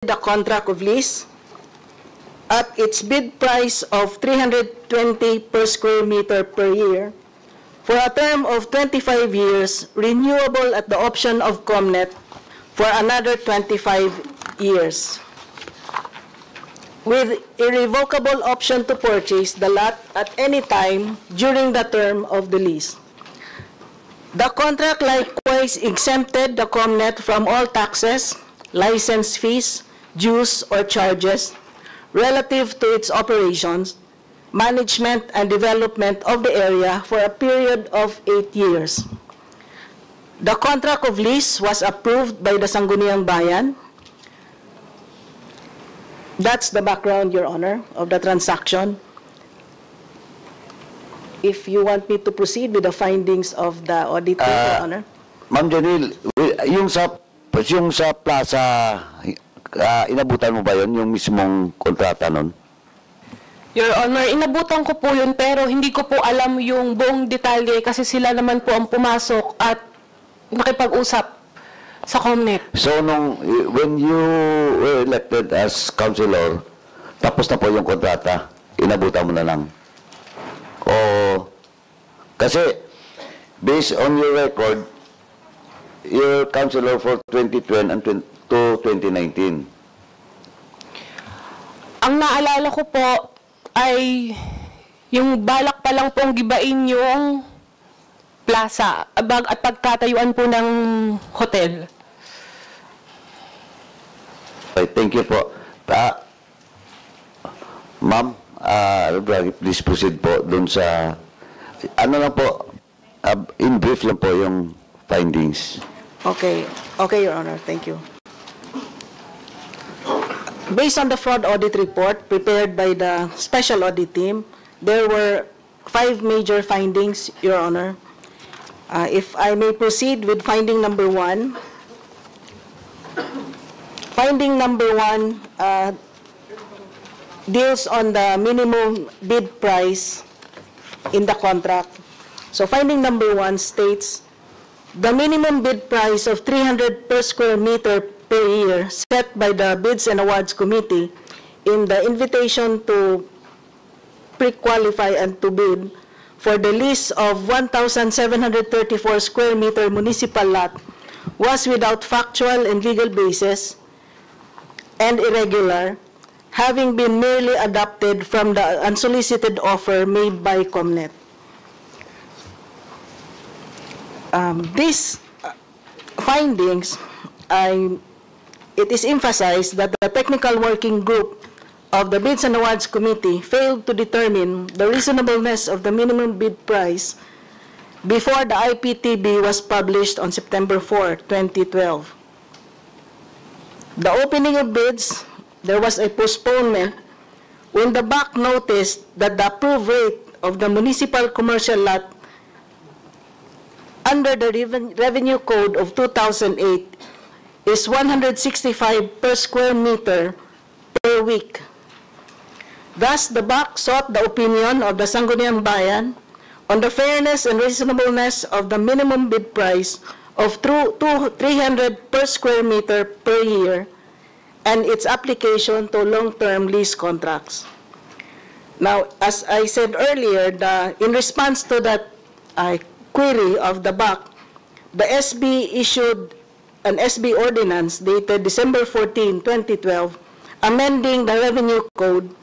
the contract of lease at its bid price of 320 per square meter per year for a term of 25 years, renewable at the option of Comnet for another 25 years, with irrevocable option to purchase the lot at any time during the term of the lease. The contract likewise exempted the Comnet from all taxes, license fees, dues, or charges relative to its operations, management, and development of the area for a period of 8 years. The contract of lease was approved by the Sangguniang Bayan. That's the background, Your Honor, of the transaction. If you want me to proceed with the findings of the auditor, Your Honor. Ma'am Janil, yung sa plaza, inabutan mo ba yun, yung mismong kontrata nun? Your Honor, inabutan ko po yun pero hindi ko po alam yung buong detalye kasi sila naman po ang pumasok at nakipag-usap sa Comnet. So, when you were elected as councilor, tapos na po yung kontrata, inabutan mo na lang? O, kasi, based on your record, you're councilor for 2012 and to 2019. Ang naalala ko po ay yung balak pa lang pong gibain yung plaza at pagtatayuan po ng hotel. Okay, thank you po. Ma'am, please proceed po dun sa, ano lang po, in brief lang po yung findings. Okay. Okay, Your Honor. Thank you. Based on the fraud audit report prepared by the special audit team, there were 5 major findings, Your Honor. If I may proceed with finding number 1. Finding number 1 deals on the minimum bid price in the contract. So finding number 1 states, the minimum bid price of 300 per square meter per year set by the Bids and Awards Committee in the invitation to pre-qualify and to bid for the lease of 1,734 square meter municipal lot was without factual and legal basis and irregular, having been merely adopted from the unsolicited offer made by Comnet. These findings, it is emphasized that the technical working group of the Bids and Awards Committee failed to determine the reasonableness of the minimum bid price before the IPTB was published on September 4, 2012. The opening of bids, there was a postponement when the BAC noticed that the approved rate of the municipal commercial lot under the Revenue Code of 2008 is 165 per square meter per week. Thus, the BAC sought the opinion of the Sangguniang Bayan on the fairness and reasonableness of the minimum bid price of 300 per square meter per year and its application to long-term lease contracts. Now, as I said earlier, in response to that query of the BAC, the SB issued an SB ordinance dated December 14, 2012, amending the Revenue Code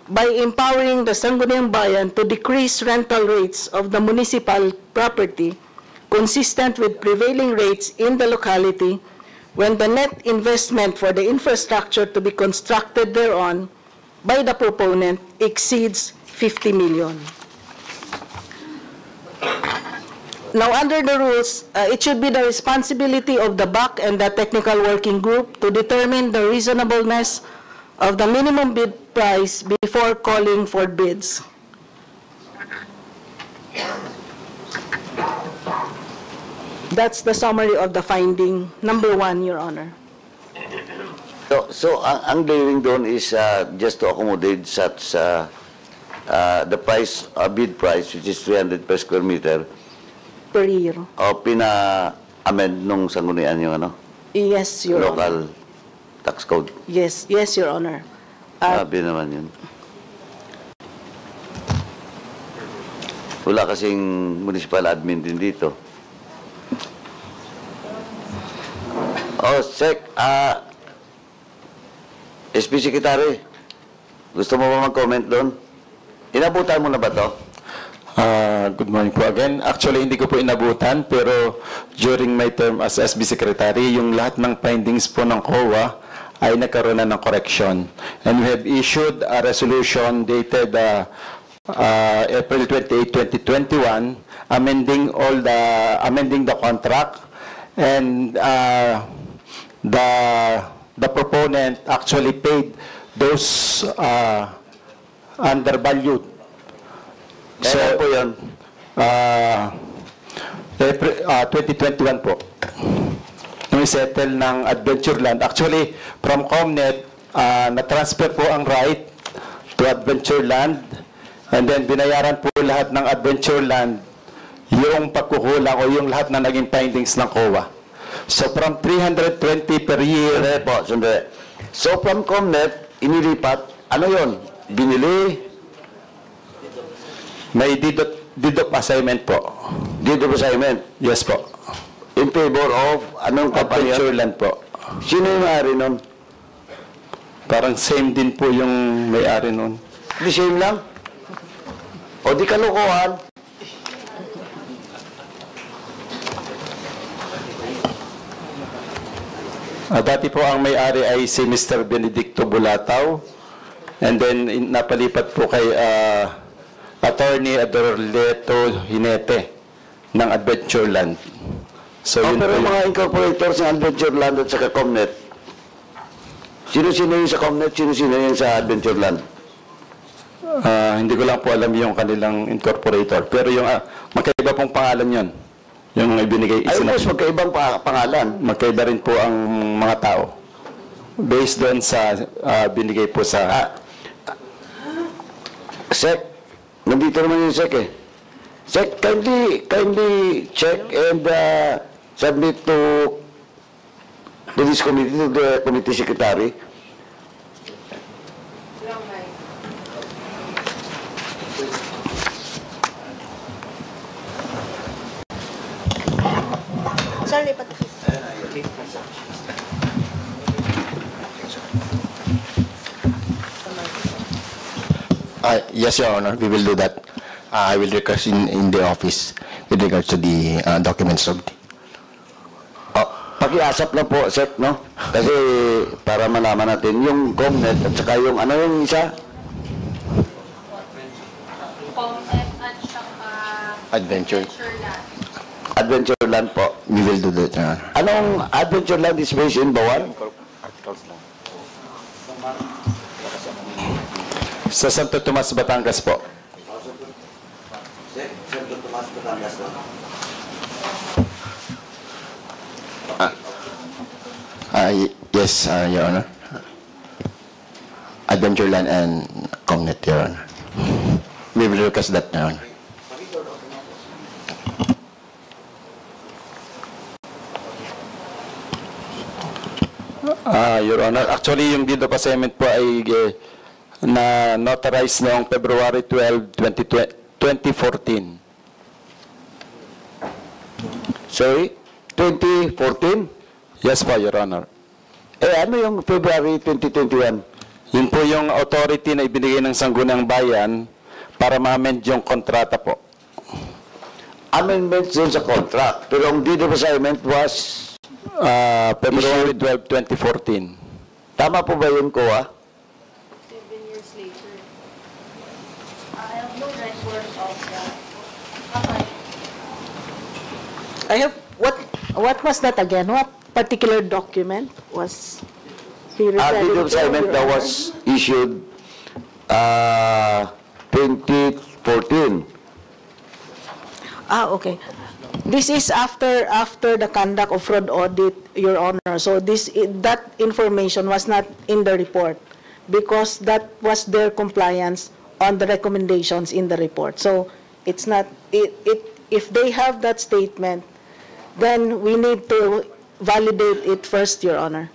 by empowering the Sangguniang Bayan to decrease rental rates of the municipal property consistent with prevailing rates in the locality when the net investment for the infrastructure to be constructed thereon by the proponent exceeds 50 million. Now, under the rules, it should be the responsibility of the BAC and the technical working group to determine the reasonableness of the minimum bid price before calling for bids. That's the summary of the finding number 1, Your Honor. So ang daring doon is just to accommodate such the price, bid price, which is 300 per square meter, per year. O pina-amend nung sanggunian yung ano? Yes, Your local Honor. tax code. Yes, Your Honor. Sabi naman yun. Wala kasing municipal admin din dito. Oh, Sec, SP Secretary, gusto mo ba mag-comment doon? Inabutan mo na ba to? Good morning po again. Actually, hindi ko po inabutan, pero during my term as SB Secretary, yung lahat ng findings po ng COA ay nagkaroon na ng correction. And we have issued a resolution dated April 28, 2021, amending the contract, and the proponent actually paid those undervalued. So, Kailan po yun? April 2021 po. Nung settle ng Adventureland. Actually, from Comnet, na-transfer po ang right to Adventureland, and then binayaran po lahat ng Adventureland yung pagkukulang o yung lahat na naging findings ng COA. So, from 320 per year. Sandali po, sandali. So, from Comnet, inilipat, ano yun? Binili? May deed of assignment po. Deed of assignment? Yes po. In favor of anong company? Adventureland po. Sino yung may-ari nun? Parang same din po yung may-ari nun. Di same lang? O di kalukuhan? Dati po ang may-ari ay si Mr. Benedicto Bulataw, and then napalipat po kay Attorney Adorleto Hinete ng Adventureland. So, yun pero po yung- mga incorporators ng Adventureland at saka Comnet, sino-sino yung sa Comnet, sino-sino yung sa Adventureland? hindi ko lang po alam yung kanilang incorporator. Pero yung magkaiba pong pangalan yon, yung ibinigay. Ay, boss, magkaibang pangalan. Magkaiba rin po ang mga tao. Based doon sa binigay po sa... Sec, nandito naman yung Sec eh. Sec, kindly check and submit to this committee, to the committee secretary. Sir, lipat. Yes, Your Honor, we will do that. I will request in the office with regards to the documents of Oh, pakiasap lang po, Sec, no? Kasi para malaman natin yung Comnet at saka yung ano yung isa? Comnet at saka adventure. Adventureland po. We will do that, Your Honor. Anong Adventureland is based in Bawal? Sa Santo Tomas, Batangas po. Santo Tomas, Batangas po. Yes, Your Honor. Adventureland and Comnet, Your Honor. We will request that, Your Honor. Your Honor, actually yung deed of assignment po ay na notarized noong February 12, 2014. Sorry? 2014? Yes po, Your Honor. Ano yung February 2021? Yun po yung authority na ibinigay ng Sangguniang Bayan para ma-amend yung kontrata po. Amendments dun sa contract. Pero ang deed of assignment was... February 12, 2014. Tama po ba yun, Koa? 7 years later. I have no record of that. Okay. I have, what was that again? What particular document was he referring Deed of to, assignment Your that Honor? was issued 2014. Okay. This is after the conduct of fraud audit, Your Honor. So that information was not in the report because that was their compliance on the recommendations in the report. So it's not if they have that statement, then we need to validate it first, Your Honor.